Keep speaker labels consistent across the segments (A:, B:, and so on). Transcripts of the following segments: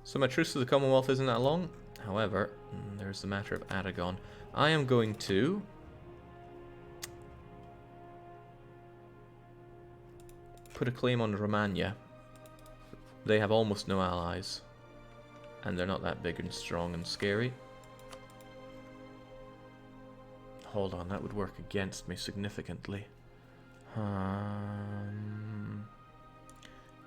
A: So my truce to the Commonwealth isn't that long. However, there's the matter of Aragon. I am going to put a claim on Romagna. They have almost no allies. And they're not that big and strong and scary. Hold on, that would work against me significantly.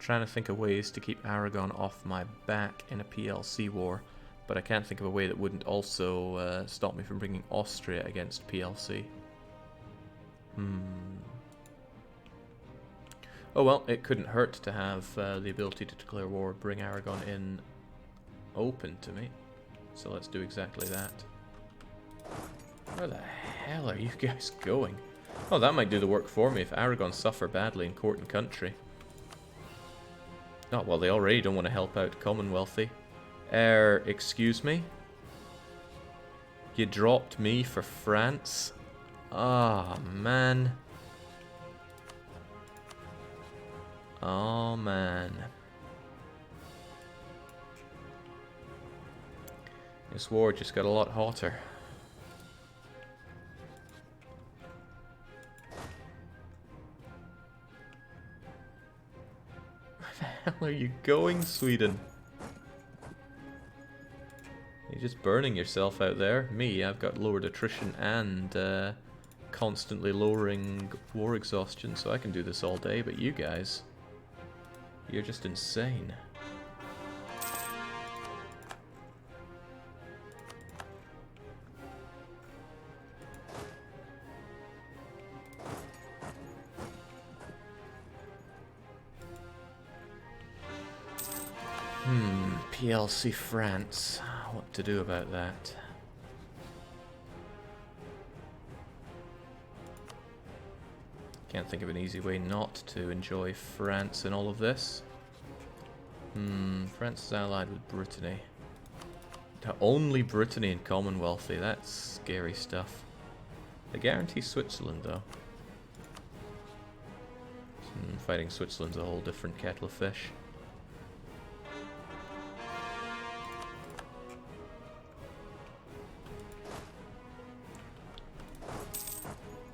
A: Trying to think of ways to keep Aragon off my back in a PLC war, but I can't think of a way that wouldn't also stop me from bringing Austria against PLC. Oh well, it couldn't hurt to have the ability to declare war, bring Aragon in open to me. So let's do exactly that. Where the hell are you guys going? Oh, that might do the work for me if Aragon suffer badly in court and country. Oh, well, they already don't want to help out Commonwealthy. Excuse me? You dropped me for France? Ah, man. Oh, man. This war just got a lot hotter. Where the hell are you going, Sweden? You're just burning yourself out there. Me, I've got lowered attrition and constantly lowering war exhaustion, so I can do this all day, but you guys, you're just insane. PLC France. What to do about that? Can't think of an easy way not to enjoy France in all of this. France is allied with Brittany. Only Brittany and Commonwealthy. That's scary stuff. They guarantee Switzerland though. Fighting Switzerland's a whole different kettle of fish.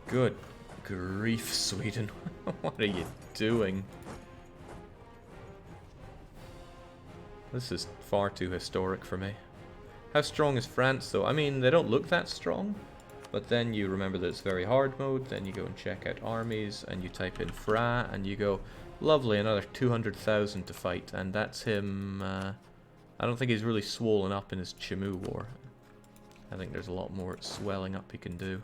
A: Good grief, Sweden. What are you doing? This is far too historic for me. How strong is France, though? I mean, they don't look that strong. But then you remember that it's very hard mode. Then you go and check out armies. And you type in Fra. And you go, lovely, another 200,000 to fight. And that's him. I don't think he's really swollen up in his Chimu war. I think there's a lot more swelling up he can do.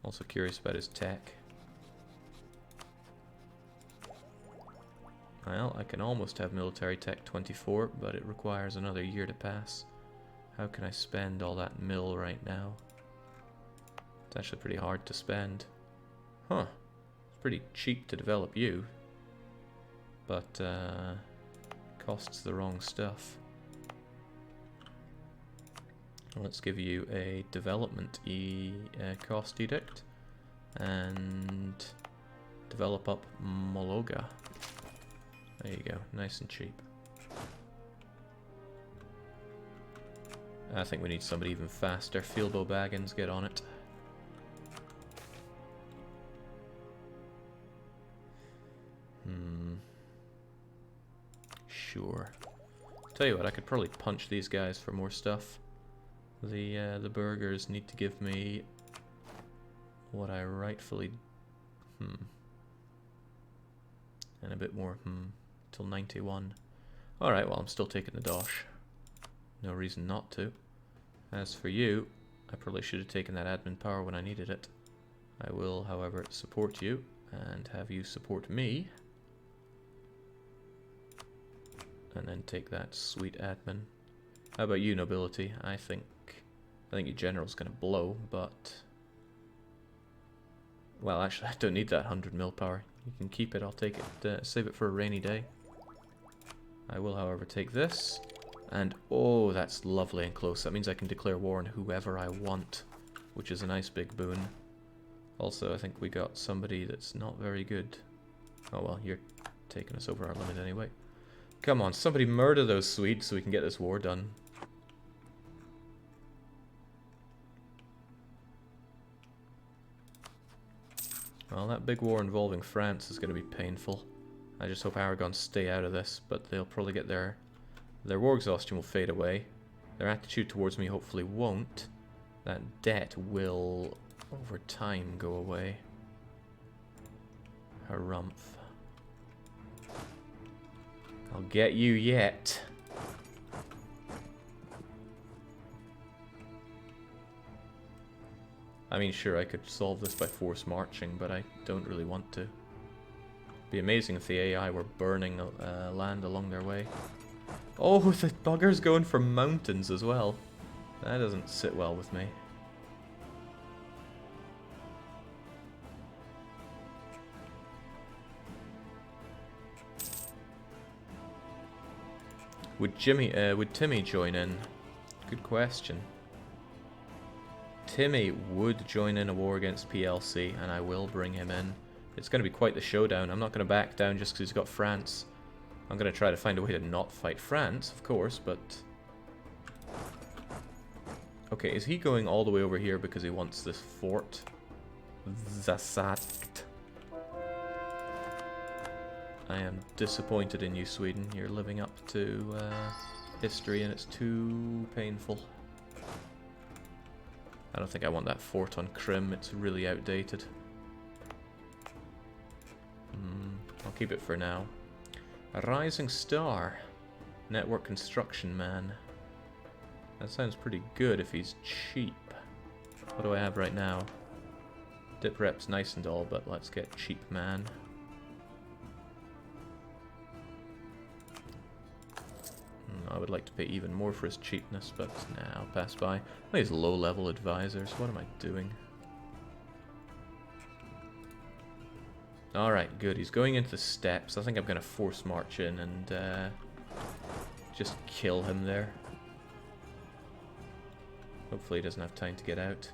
A: Also curious about his tech. Well, I can almost have military tech 24, but it requires another year to pass. How can I spend all that mil right now? It's actually pretty hard to spend. Huh. It's pretty cheap to develop you. But, costs the wrong stuff. Let's give you a development cost edict and develop up Mologa. There you go, nice and cheap. I think we need somebody even faster. Fielbo Baggins, get on it. Sure. Tell you what, I could probably punch these guys for more stuff. The burgers need to give me what I rightfully and a bit more till 91. Alright, well I'm still taking the dosh. No reason not to. As for you, I probably should have taken that admin power when I needed it. I will, however, support you and have you support me. And then take that sweet admin. How about you, nobility? I think your general's gonna blow, but well, actually, I don't need that 100 mil power. You can keep it. I'll take it. Save it for a rainy day. I will, however, take this, and oh, that's lovely and close. That means I can declare war on whoever I want, which is a nice big boon. Also, I think we got somebody that's not very good. Oh well, you're taking us over our limit anyway. Come on, somebody murder those Swedes so we can get this war done. Well, that big war involving France is going to be painful. I just hope Aragons stay out of this, but they'll probably get their war exhaustion will fade away. Their attitude towards me hopefully won't. That debt will, over time, go away. Harumph. I'll get you yet. I mean, sure, I could solve this by force marching, but I don't really want to. It'd be amazing if the AI were burning land along their way. Oh, the bugger's going for mountains as well. That doesn't sit well with me. Would Timmy join in? Good question. Timmy would join in a war against PLC, and I will bring him in. It's going to be quite the showdown. I'm not going to back down just because he's got France. I'm going to try to find a way to not fight France, of course, but... Okay, is he going all the way over here because he wants this fort? Zasagt. I am disappointed in you, Sweden. You're living up to history, and it's too painful. I don't think I want that fort on Crim. It's really outdated. I'll keep it for now. A rising star. Network construction man. That sounds pretty good if he's cheap. What do I have right now? Dip rep's nice and all, but let's get cheap man. I would like to pay even more for his cheapness, but nah, I'll pass by. These low-level advisors, what am I doing? Alright, good. He's going into the steppes. I think I'm going to force march in and just kill him there. Hopefully he doesn't have time to get out.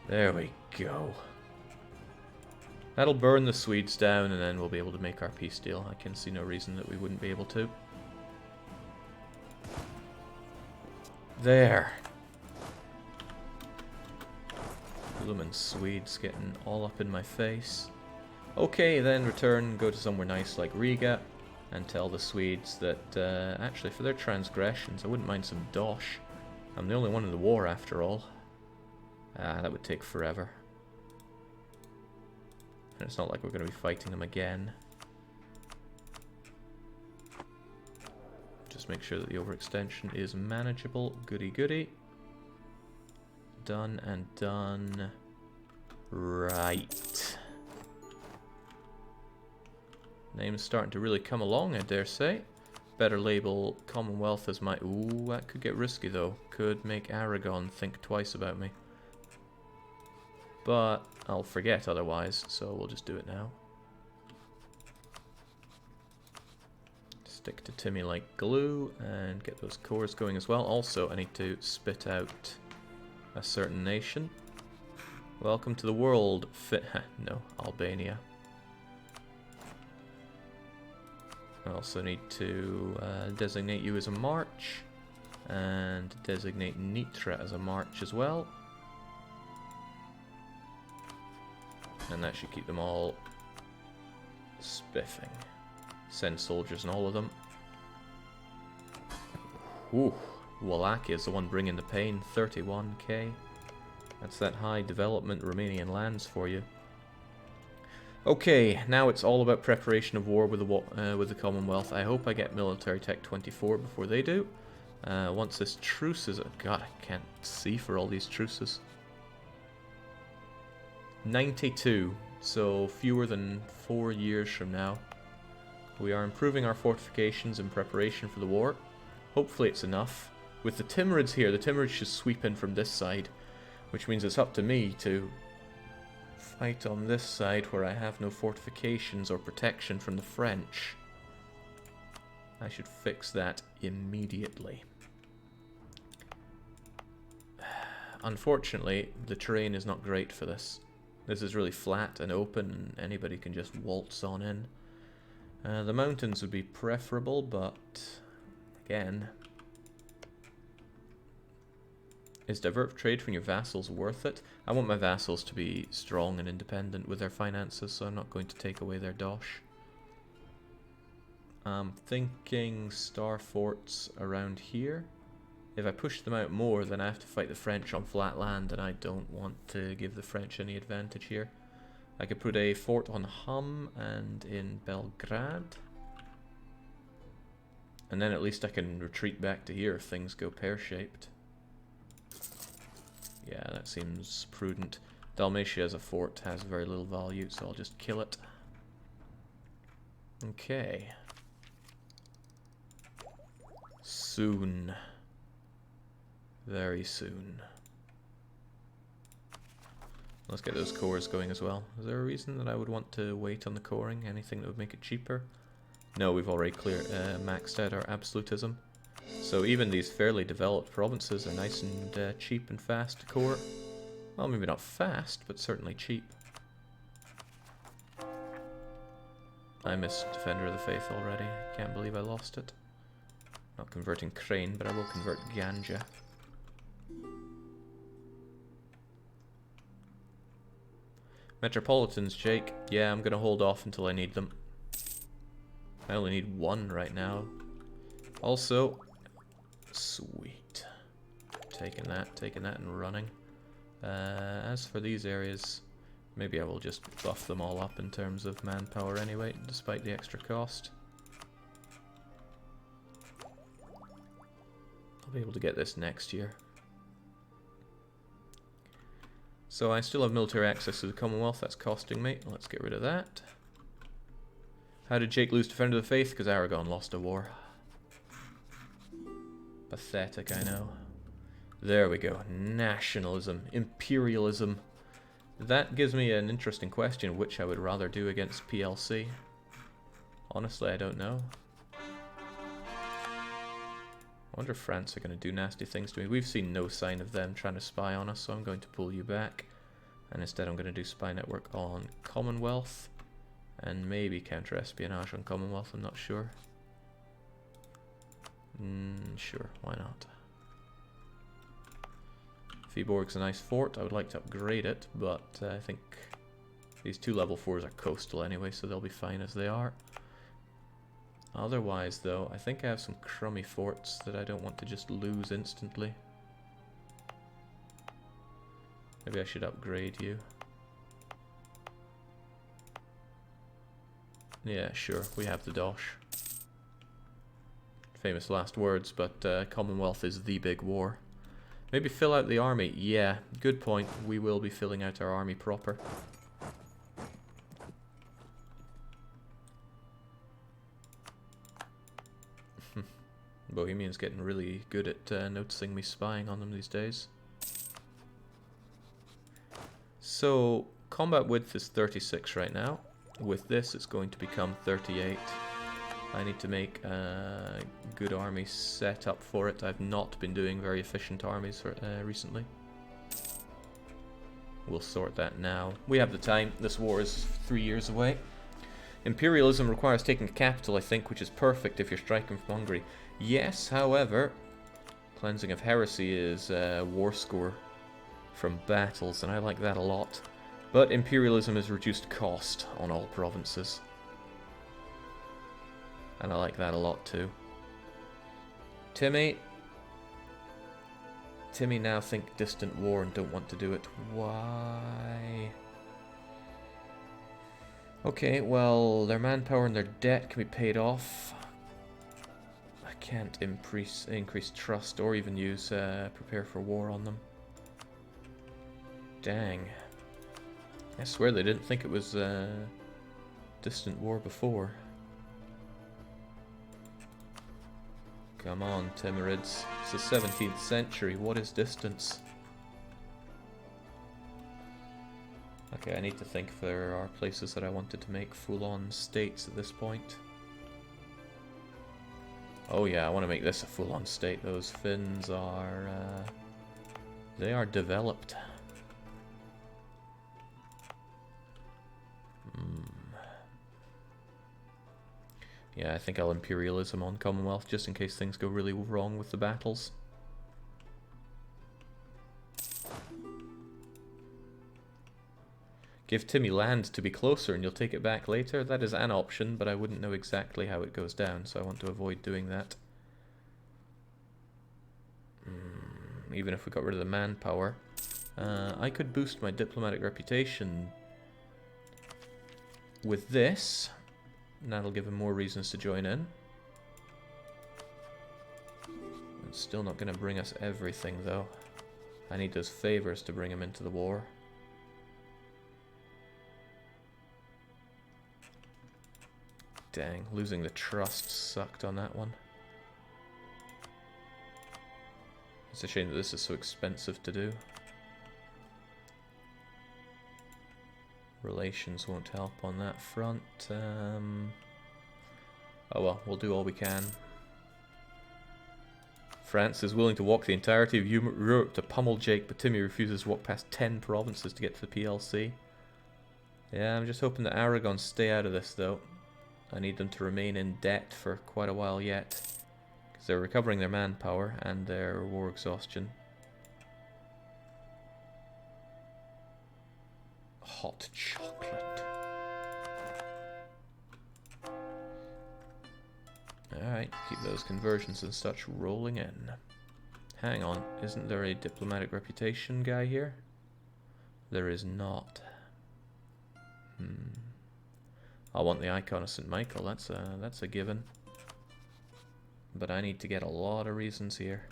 A: There we go. That'll burn the Swedes down, and then we'll be able to make our peace deal. I can see no reason that we wouldn't be able to. There. Bloomin' Swedes getting all up in my face. Okay, then return, go to somewhere nice like Riga, and tell the Swedes that, actually, for their transgressions, I wouldn't mind some dosh. I'm the only one in the war, after all. That would take forever. And it's not like we're going to be fighting them again. Just make sure that the overextension is manageable. Goody goody. Done and done. Right. Name's starting to really come along, I dare say. Better label Commonwealth as my... Ooh, that could get risky though. Could make Aragon think twice about me. But I'll forget otherwise, so we'll just do it now. Stick to Timmy like glue and get those cores going as well. Also, I need to spit out a certain nation. Welcome to the world. No, Albania. I also need to designate you as a march and designate Nitra as a march as well. And that should keep them all spiffing. Send soldiers in all of them. Ooh, Wallachia is the one bringing the pain. 31k. That's that high development Romanian lands for you. Okay, now it's all about preparation of war with the Commonwealth. I hope I get military tech 24 before they do. Once this truce is... God, I can't see for all these truces. 92, so fewer than 4 years from now. We are improving our fortifications in preparation for the war. Hopefully it's enough. With the Timurids here, the Timurids should sweep in from this side, which means it's up to me to fight on this side where I have no fortifications or protection from the French. I should fix that immediately. Unfortunately, the terrain is not great for this. This is really flat and open, and anybody can just waltz on in. The mountains would be preferable, but again, is divert trade from your vassals worth it? I want my vassals to be strong and independent with their finances, so I'm not going to take away their dosh. I'm thinking star forts around here. If I push them out more, then I have to fight the French on flat land, and I don't want to give the French any advantage here. I could put a fort on Hum and in Belgrade. And then at least I can retreat back to here if things go pear-shaped. Yeah, that seems prudent. Dalmatia as a fort has very little value, so I'll just kill it. Okay. Soon. Very soon. Let's get those cores going as well. Is there a reason that I would want to wait on the coring? Anything that would make it cheaper? No, we've already maxed out our absolutism. So even these fairly developed provinces are nice and cheap and fast to core. Well, maybe not fast, but certainly cheap. I missed Defender of the Faith already. Can't believe I lost it. Not converting Crane, but I will convert Ganja. Metropolitans, Jake. Yeah, I'm gonna hold off until I need them. I only need one right now. Also, sweet. Taking that and running. As for these areas, maybe I will just buff them all up in terms of manpower anyway, despite the extra cost. I'll be able to get this next year. So I still have military access to the Commonwealth, that's costing me. Let's get rid of that. How did Jake lose Defender of the Faith? Because Aragon lost a war. Pathetic, I know. There we go. Nationalism. Imperialism. That gives me an interesting question, which I would rather do against PLC. Honestly, I don't know. I wonder if France are going to do nasty things to me. We've seen no sign of them trying to spy on us, so I'm going to pull you back. And instead I'm going to do spy network on Commonwealth. And maybe counter-espionage on Commonwealth, I'm not sure. Sure, why not? Viborg's a nice fort. I would like to upgrade it, but I think these two level 4s are coastal anyway, so they'll be fine as they are. Otherwise, though, I think I have some crummy forts that I don't want to just lose instantly. Maybe I should upgrade you. Yeah, sure, we have the dosh. Famous last words, but Commonwealth is the big war. Maybe fill out the army. Yeah, good point. We will be filling out our army proper. Bohemian's getting really good at noticing me spying on them these days. So, combat width is 36 right now. With this, it's going to become 38. I need to make a good army set up for it. I've not been doing very efficient armies recently. We'll sort that now. We have the time. This war is 3 years away. Imperialism requires taking the capital, I think, which is perfect if you're striking from Hungary. Yes, however, cleansing of heresy is war score from battles, and I like that a lot. But imperialism is reduced cost on all provinces. And I like that a lot too. Timmy now think distant war and don't want to do it. Why? Okay, well, their manpower and their debt can be paid off. I can't increase trust or even use prepare for war on them. Dang. I swear they didn't think it was distant war before. Come on, Timurids. It's the 17th century. What is distance? Okay, I need to think if there are places that I wanted to make full-on states at this point. Oh yeah, I want to make this a full-on state. Those Finns are... they are developed. Yeah, I think I'll imperialism on Commonwealth just in case things go really wrong with the battles. Give Timmy land to be closer and you'll take it back later. That is an option, but I wouldn't know exactly how it goes down, so I want to avoid doing that. Even if we got rid of the manpower. I could boost my diplomatic reputation with this. And that'll give him more reasons to join in. It's still not going to bring us everything, though. I need those favors to bring him into the war. Dang, losing the trust sucked on that one. It's a shame that this is so expensive to do. Relations won't help on that front. Oh well, we'll do all we can. France is willing to walk the entirety of Europe to pummel Jake, but Timmy refuses to walk past 10 provinces to get to the PLC. Yeah, I'm just hoping that Aragon stay out of this, though. I need them to remain in debt for quite a while yet, because they're recovering their manpower and their war exhaustion. Hot chocolate. Alright, keep those conversions and such rolling in. Hang on, isn't there a diplomatic reputation guy here? There is not. I want the icon of St. Michael, that's a given. But I need to get a lot of reasons here.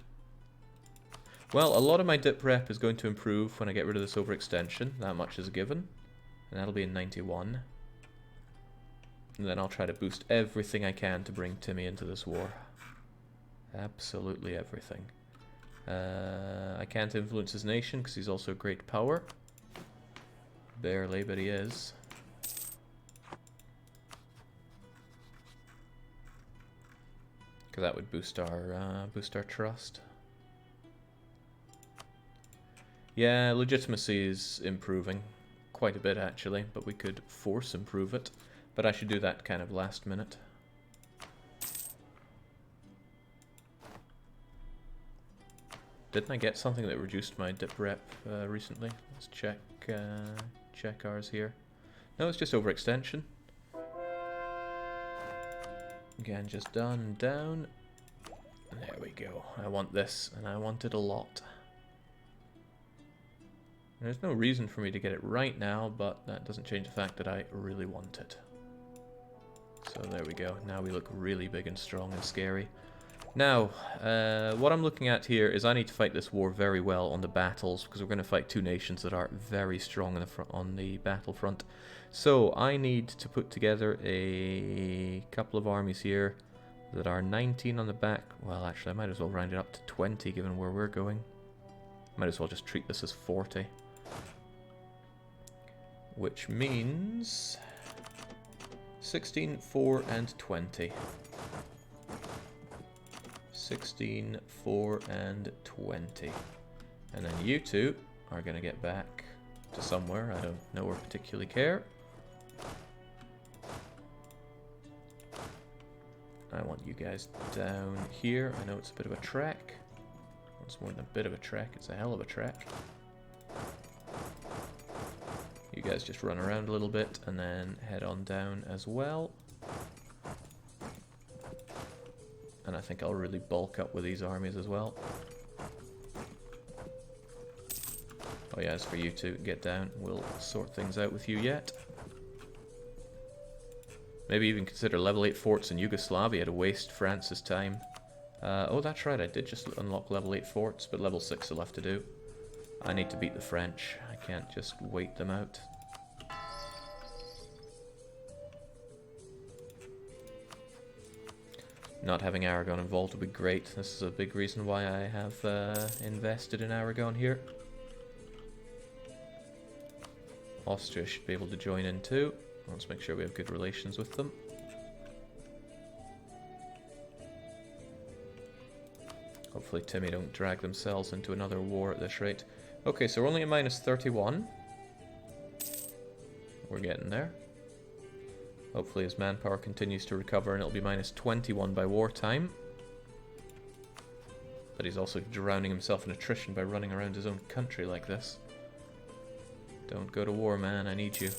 A: Well, a lot of my dip rep is going to improve when I get rid of this overextension. That much is a given. And that'll be in 91. And then I'll try to boost everything I can to bring Timmy into this war. Absolutely everything. I can't influence his nation because he's also a great power. Barely, but he is. Because that would boost our trust. Yeah, legitimacy is improving quite a bit actually, but we could force improve it. But I should do that kind of last minute. Didn't I get something that reduced my dip rep recently? Let's check ours here. No, it's just overextension. Again, just done and down. There we go. I want this, and I want it a lot. There's no reason for me to get it right now, but that doesn't change the fact that I really want it. So there we go. Now we look really big and strong and scary. Now, what I'm looking at here is I need to fight this war very well on the battles, because we're going to fight two nations that are very strong on the battlefront. So I need to put together a couple of armies here that are 19 on the back. Well, actually, I might as well round it up to 20, given where we're going. Might as well just treat this as 40. Which means 16, 4, and 20. 16, 4, and 20. And then you two are going to get back to somewhere. I don't know or particularly care. I want you guys down here. I know it's a bit of a trek. It's more than a bit of a trek, it's a hell of a trek. You guys just run around a little bit and then head on down as well. And I think I'll really bulk up with these armies as well. Oh yeah, as for you two, get down. We'll sort things out with you yet. Maybe even consider level 8 forts in Yugoslavia to waste France's time. Oh, that's right, I did just unlock level 8 forts, but level 6 are left to do. I need to beat the French. I can't just wait them out. Not having Aragon involved would be great. This is a big reason why I have invested in Aragon here. Austria should be able to join in too. Let's make sure we have good relations with them. Hopefully Timmy don't drag themselves into another war at this rate. Okay, so we're only at minus 31. We're getting there. Hopefully his manpower continues to recover and it'll be minus 21 by wartime. But he's also drowning himself in attrition by running around his own country like this. Don't go to war, man. I need you.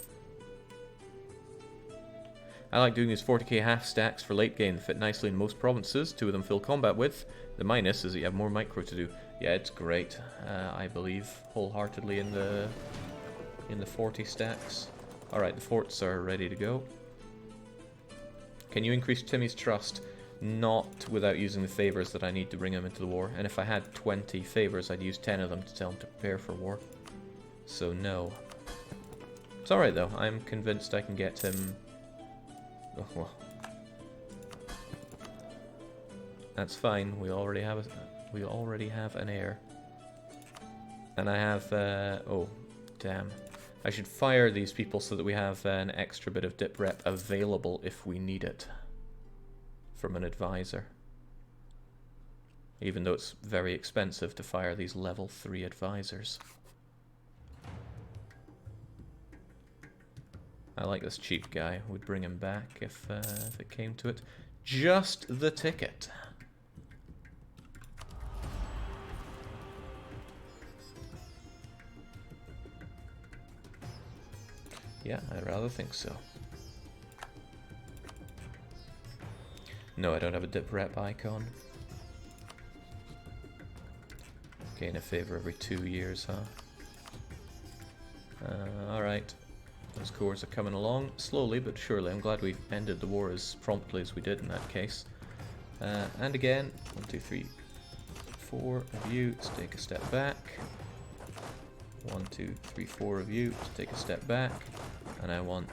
A: I like doing these 40k half stacks for late game. They fit nicely in most provinces. 2 of them fill combat with. The minus is that you have more micro to do. Yeah, it's great. I believe wholeheartedly in the 40 stacks. Alright, the forts are ready to go. Can you increase Timmy's trust? Not without using the favors that I need to bring him into the war. And if I had 20 favors, I'd use 10 of them to tell him to prepare for war. So no. It's alright though. I'm convinced I can get him... Oh, well. That's fine. We already have an heir. And I have... oh, damn. I should fire these people so that we have an extra bit of dip rep available if we need it. From an advisor. Even though it's very expensive to fire these level 3 advisors. I like this cheap guy. Would bring him back if it came to it. Just the ticket. Yeah, I'd rather think so. No, I don't have a dip rep icon. Gain a favor every 2 years, huh? Alright. Those cores are coming along, slowly but surely. I'm glad we ended the war as promptly as we did in that case. And again, 1, 2, 3, 4 of you to take a step back. 1, 2, 3, 4 of you to take a step back. And I want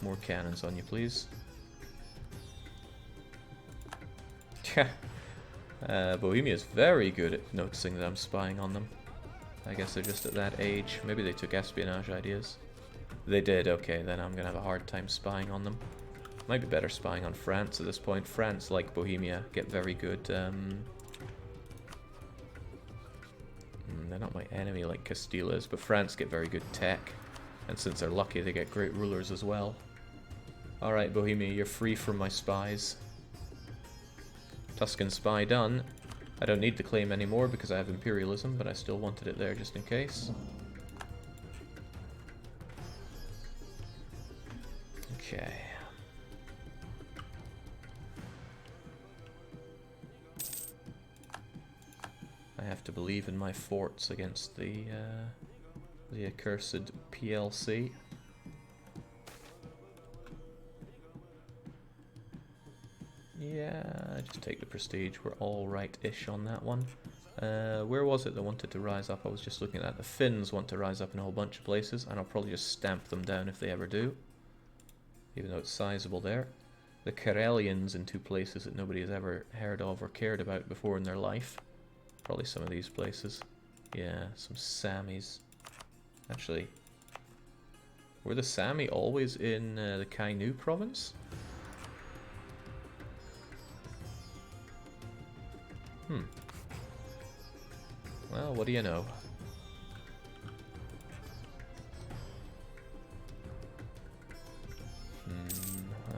A: more cannons on you, please. Bohemia is very good at noticing that I'm spying on them. I guess they're just at that age. Maybe they took espionage ideas. They did, okay, then I'm gonna have a hard time spying on them. Might be better spying on France at this point. France, like Bohemia, get very good... they're not my enemy like Castile is, but France get very good tech. And since they're lucky, they get great rulers as well. Alright, Bohemia, you're free from my spies. Tuscan spy done. I don't need the claim anymore because I have imperialism, but I still wanted it there just in case. Okay. I have to believe in my forts against the accursed PLC. Yeah, just take the prestige. We're all right-ish on that one. Where was it that wanted to rise up? I was just looking at that. The Finns want to rise up in a whole bunch of places, and I'll probably just stamp them down if they ever do. Even though it's sizable there. The Karelians in 2 places that nobody has ever heard of or cared about before in their life. Probably some of these places. Yeah, some Samis. Actually, were the Sami always in the Kainu province? Well, what do you know?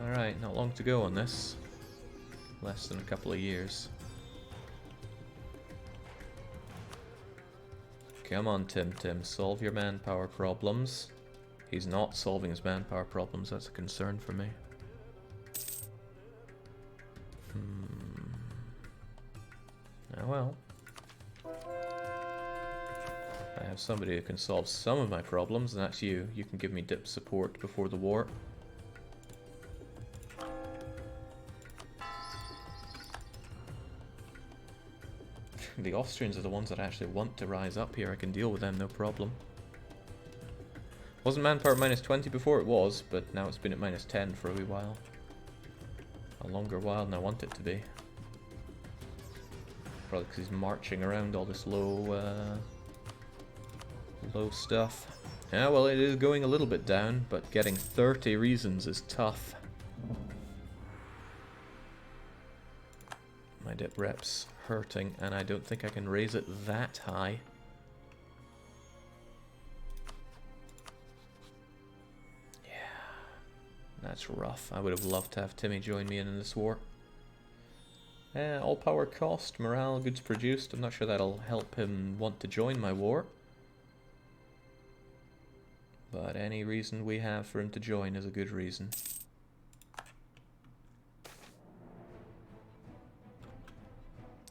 A: Alright, not long to go on this. Less than a couple of years. Come on, Tim, solve your manpower problems. He's not solving his manpower problems, that's a concern for me. Oh well. I have somebody who can solve some of my problems, and that's you. You can give me dip support before the war. The Austrians are the ones that actually want to rise up here. I can deal with them, no problem. Wasn't manpower minus 20 before? It was, but now it's been at minus 10 for a wee while. A longer while than I want it to be. Probably because he's marching around all this low stuff. Yeah, well, it is going a little bit down, but getting 30 reasons is tough. My dip rep's hurting, and I don't think I can raise it that high. Yeah. That's rough. I would have loved to have Timmy join me in this war. All power cost, morale, goods produced. I'm not sure that'll help him want to join my war. But any reason we have for him to join is a good reason.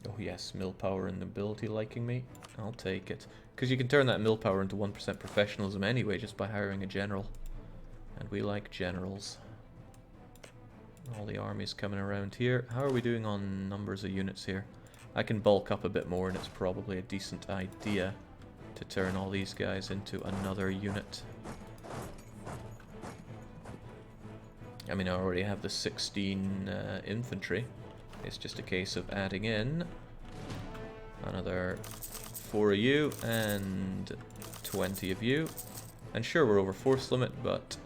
A: Oh yes, mill power and nobility liking me. I'll take it. Because you can turn that mill power into 1% professionalism anyway just by hiring a general. And we like generals. All the armies coming around here. How are we doing on numbers of units here? I can bulk up a bit more and it's probably a decent idea to turn all these guys into another unit. I mean, I already have the 16 infantry. It's just a case of adding in another 4 of you and 20 of you. And sure, we're over force limit, but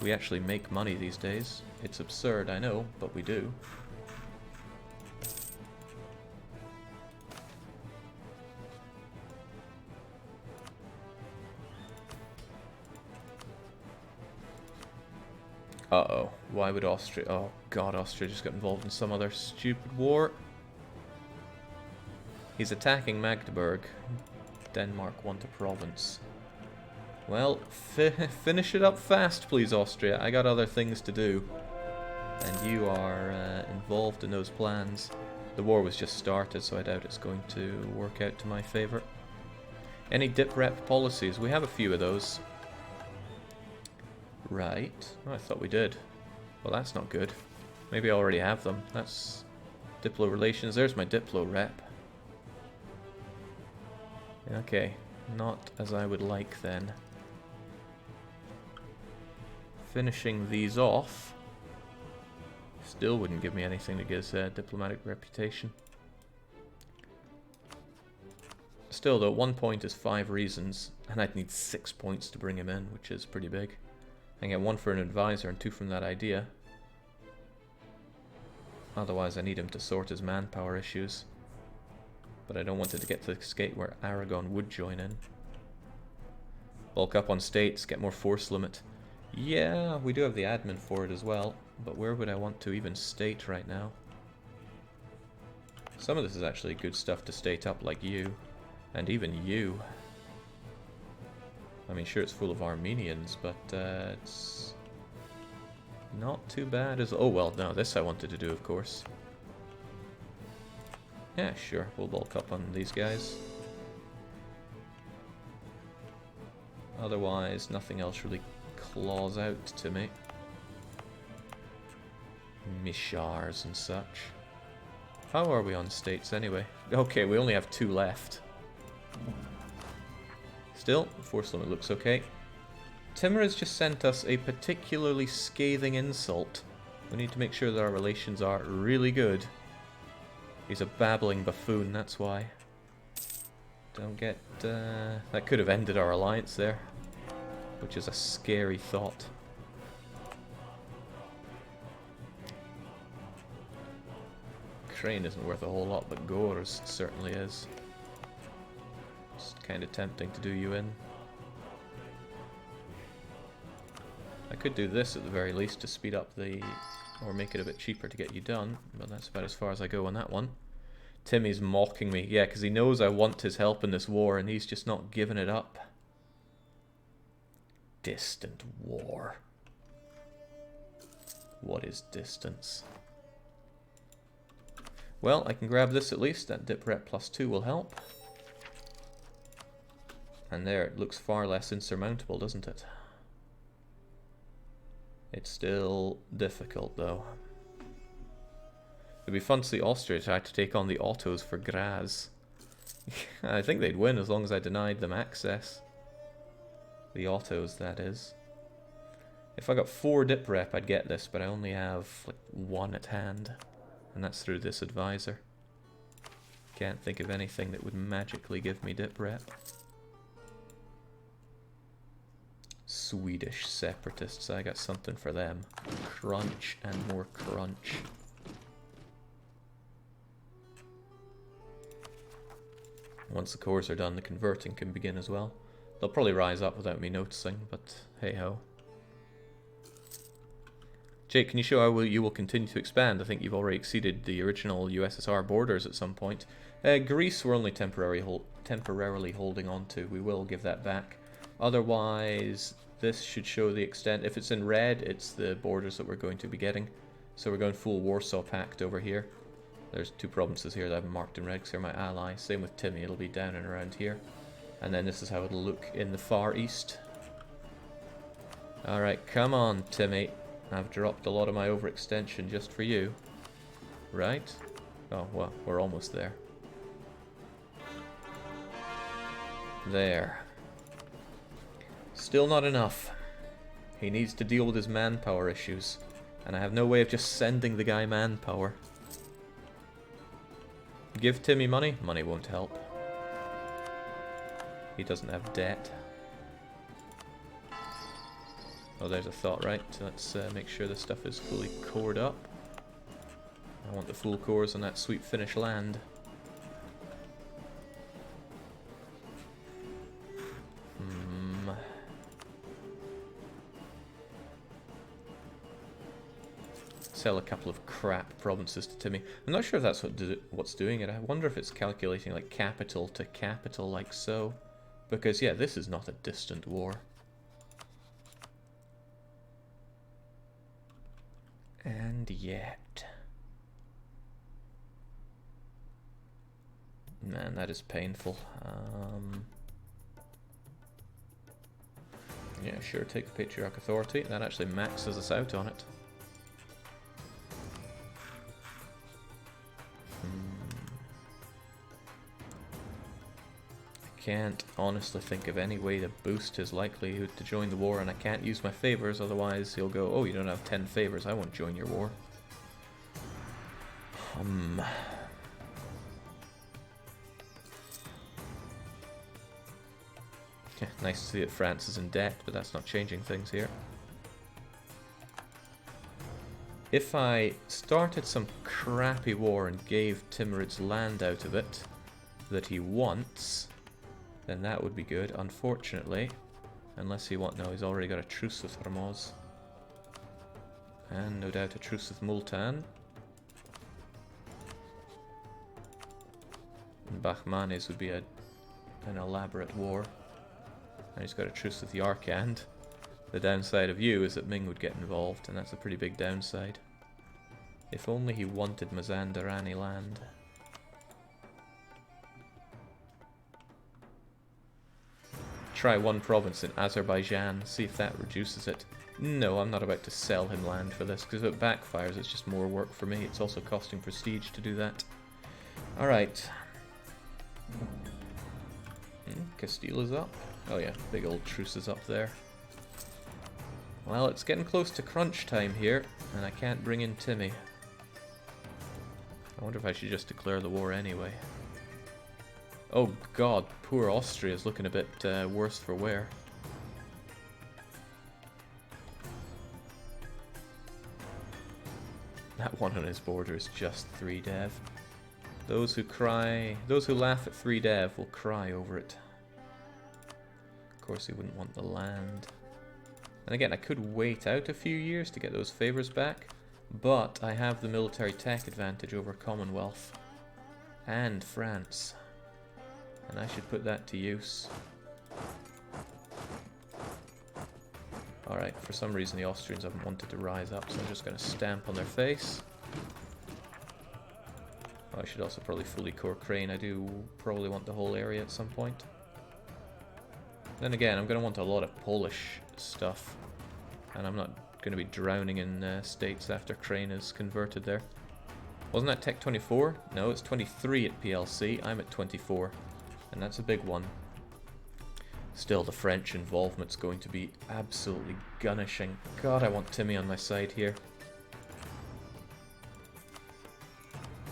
A: we actually make money these days. It's absurd, I know, but we do. Uh-oh. Why would Austria... Oh, God, Austria just got involved in some other stupid war. He's attacking Magdeburg. Denmark want a province. Well, finish it up fast, please, Austria. I got other things to do. And you are involved in those plans. The war was just started, so I doubt it's going to work out to my favor. Any dip rep policies? We have a few of those. Right. Oh, I thought we did. Well, that's not good. Maybe I already have them. That's Diplo relations. There's my Diplo rep. Okay. Not as I would like then. Finishing these off. Still wouldn't give me anything that gives a diplomatic reputation. Still though, 1 point is 5 reasons, and I'd need 6 points to bring him in, which is pretty big. I get 1 for an advisor and 2 from that idea. Otherwise I need him to sort his manpower issues. But I don't want it to get to the skate where Aragon would join in. Bulk up on states, get more force limit. Yeah, we do have the admin for it as well, but where would I want to even state right now? Some of this is actually good stuff to state up, like you. And even you. I mean, sure, it's full of Armenians, but it's not too bad as... Oh, well, no, this I wanted to do, of course. Yeah, sure, we'll bulk up on these guys. Otherwise, nothing else really claws out to me. Mishars and such. How are we on states anyway? Okay, we only have 2 left. Still, force limit looks okay. Timur has just sent us a particularly scathing insult. We need to make sure that our relations are really good. He's a babbling buffoon, that's why. Don't get... that could have ended our alliance there. Which is a scary thought. Ukraine isn't worth a whole lot, but Gorz certainly is. It's kind of tempting to do you in. I could do this at the very least to speed up the... or make it a bit cheaper to get you done, but that's about as far as I go on that one. Timmy's mocking me. Yeah, because he knows I want his help in this war, and he's just not giving it up. Distant war. What is distance? Well, I can grab this at least. That dip rep +2 will help. And there, it looks far less insurmountable, doesn't it? It's still difficult, though. It'd be fun to see Austria try to take on the Ottos for Graz. I think they'd win as long as I denied them access. The Ottos, that is. If I got 4 dip rep, I'd get this, but I only have like 1 at hand. And that's through this advisor. Can't think of anything that would magically give me dip rep. Swedish separatists, I got something for them. Crunch and more crunch. Once the cores are done, the converting can begin as well. They'll probably rise up without me noticing, but hey ho. Jake, can you show how you will continue to expand? I think you've already exceeded the original USSR borders at some point. Greece we're only temporarily holding on to. We will give that back. Otherwise, this should show the extent. If it's in red, it's the borders that we're going to be getting. So we're going full Warsaw Pact over here. There's 2 provinces here that I've marked in red because they're my allies. Same with Timmy, it'll be down and around here. And then this is how it'll look in the Far East. Alright, come on, Timmy. I've dropped a lot of my overextension just for you. Right? Oh, well, we're almost there. There. Still not enough. He needs to deal with his manpower issues. And I have no way of just sending the guy manpower. Give Timmy money? Money won't help. He doesn't have debt. Oh, there's a thought, right? So let's make sure this stuff is fully cored up. I want the full cores on that sweet Finnish land. Sell a couple of crap provinces to Timmy. I'm not sure if that's what's doing it. I wonder if it's calculating like capital to capital like so. Because yeah, this is not a distant war. And yet... Man, that is painful. Yeah, sure, take the Patriarch Authority. That actually maxes us out on it. I can't honestly think of any way to boost his likelihood to join the war, and I can't use my favors, otherwise he'll go, oh, you don't have 10 favors, I won't join your war. Yeah, nice to see that France is in debt, but that's not changing things here. If I started some crappy war and gave Timurid's land out of it that he wants, then that would be good. Unfortunately, unless he wants... No, he's already got a truce with Hormuz. And no doubt a truce with Multan. And Bahmanis would be an elaborate war. And he's got a truce with Yarkand. The downside of you is that Ming would get involved, and that's a pretty big downside. If only he wanted Mazandarani land. Try one province in Azerbaijan, see if that reduces it. No, I'm not about to sell him land for this, because if it backfires it's just more work for me. It's also costing prestige to do that. Alright. Castile is up. Oh yeah, big old truce is up there. Well, it's getting close to crunch time here, and I can't bring in Timmy. I wonder if I should just declare the war anyway. Oh god, poor Austria is looking a bit worse for wear. That one on his border is just 3 dev. Those who laugh at 3 dev will cry over it. Of course he wouldn't want the land. And again, I could wait out a few years to get those favors back, but I have the military tech advantage over Commonwealth and France. And I should put that to use. Alright, for some reason the Austrians haven't wanted to rise up, so I'm just going to stamp on their face. Oh, I should also probably fully core Crane. I do probably want the whole area at some point. Then again, I'm going to want a lot of Polish stuff. And I'm not going to be drowning in states after Crane is converted there. Wasn't that Tech 24? No, it's 23 at PLC. I'm at 24. And that's a big one. Still, the French involvement's going to be absolutely gunnishing. God, I want Timmy on my side here.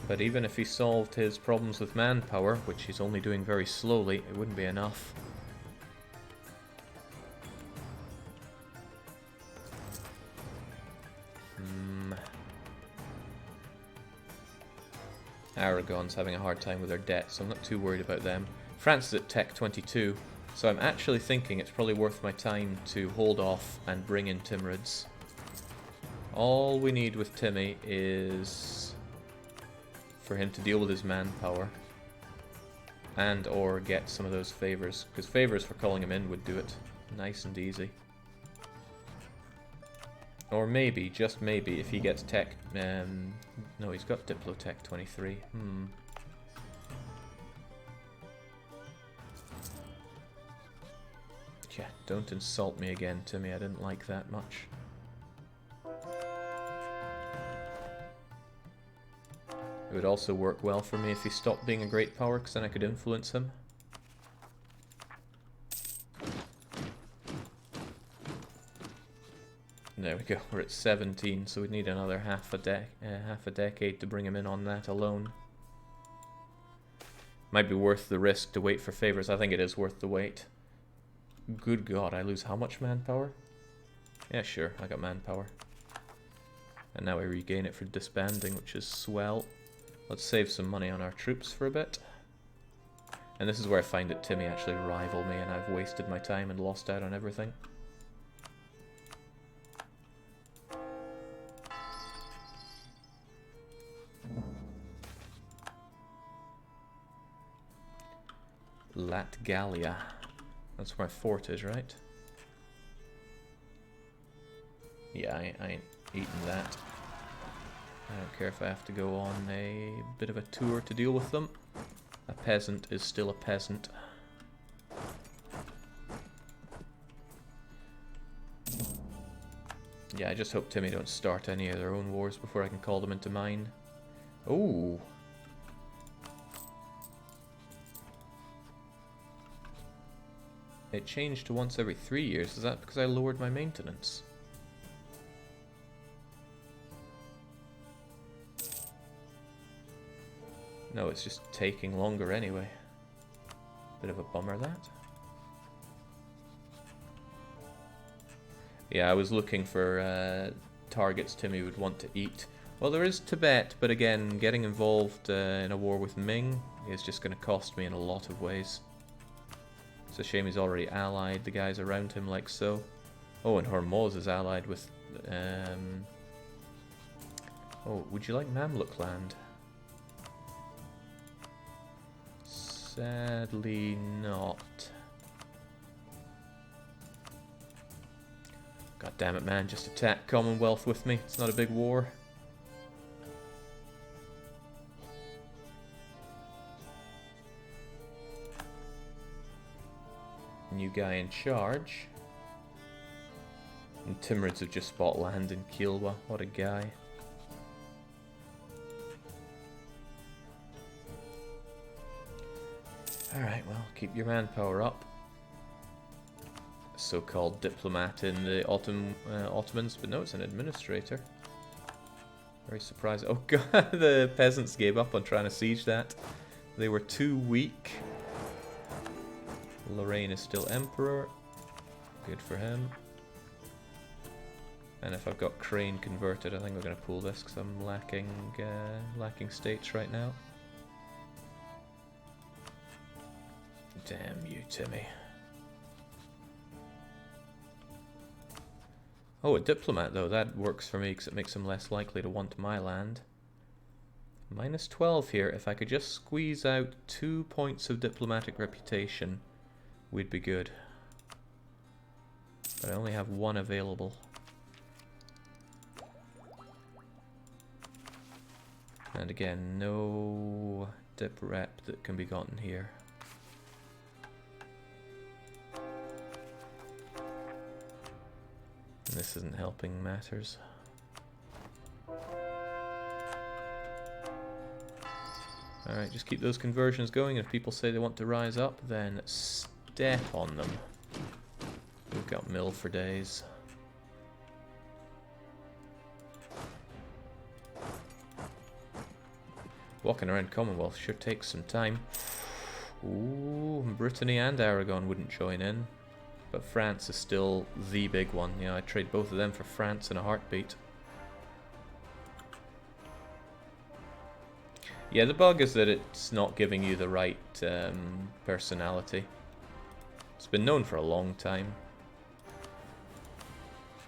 A: But even if he solved his problems with manpower, which he's only doing very slowly, it wouldn't be enough. Aragon's having a hard time with their debt, so I'm not too worried about them. France is at Tech 22, so I'm actually thinking it's probably worth my time to hold off and bring in Timurids. All we need with Timmy is for him to deal with his manpower and or get some of those favors, because favors for calling him in would do it nice and easy. Or maybe, just maybe, if he gets tech... no, he's got Diplotech 23. Yeah, don't insult me again, Timmy. I didn't like that much. It would also work well for me if he stopped being a great power, because then I could influence him. There we go, we're at 17, so we'd need another half a decade to bring him in on that alone. Might be worth the risk to wait for favors. I think it is worth the wait. Good God, I lose how much manpower? Yeah, sure, I got manpower. And now I regain it for disbanding, which is swell. Let's save some money on our troops for a bit. And this is where I find that Timmy actually rival me and I've wasted my time and lost out on everything. Latgalia. That's where my fort is, right? Yeah, I ain't eating that. I don't care if I have to go on a bit of a tour to deal with them. A peasant is still a peasant. Yeah, I just hope Timmy don't start any of their own wars before I can call them into mine. Oh. It changed to once every 3 years. Is that because I lowered my maintenance? No, it's just taking longer anyway. Bit of a bummer, that. Yeah, I was looking for targets Timmy would want to eat. Well, there is Tibet, but again, getting involved in a war with Ming is just going to cost me in a lot of ways. It's a shame he's already allied the guys around him like so. Oh, and Hormuz is allied with... Oh, would you like Mamluk land? Sadly not. God damn it, man. Just attack Commonwealth with me. It's not a big war. New guy in charge. And Timurids have just bought land in Kilwa. What a guy. Alright, well, keep your manpower up. So-called diplomat in the Ottomans, but no, it's an administrator. Very surprised. Oh god, the peasants gave up on trying to siege that. They were too weak. Lorraine is still emperor. Good for him. And if I've got Crane converted, I think we're going to pull this because I'm lacking states right now. Damn you, Timmy. Oh, a diplomat though, that works for me because it makes him less likely to want my land. Minus 12 here. If I could just squeeze out 2 points of diplomatic reputation, we'd be good. But I only have 1 available. And again, no dip rep that can be gotten here. And this isn't helping matters. Alright, just keep those conversions going. If people say they want to rise up, then step on them. We've got mill for days. Walking around Commonwealth sure takes some time. Ooh, Brittany and Aragon wouldn't join in. But France is still the big one. You know, I'd trade both of them for France in a heartbeat. Yeah, the bug is that it's not giving you the right personality. It's been known for a long time.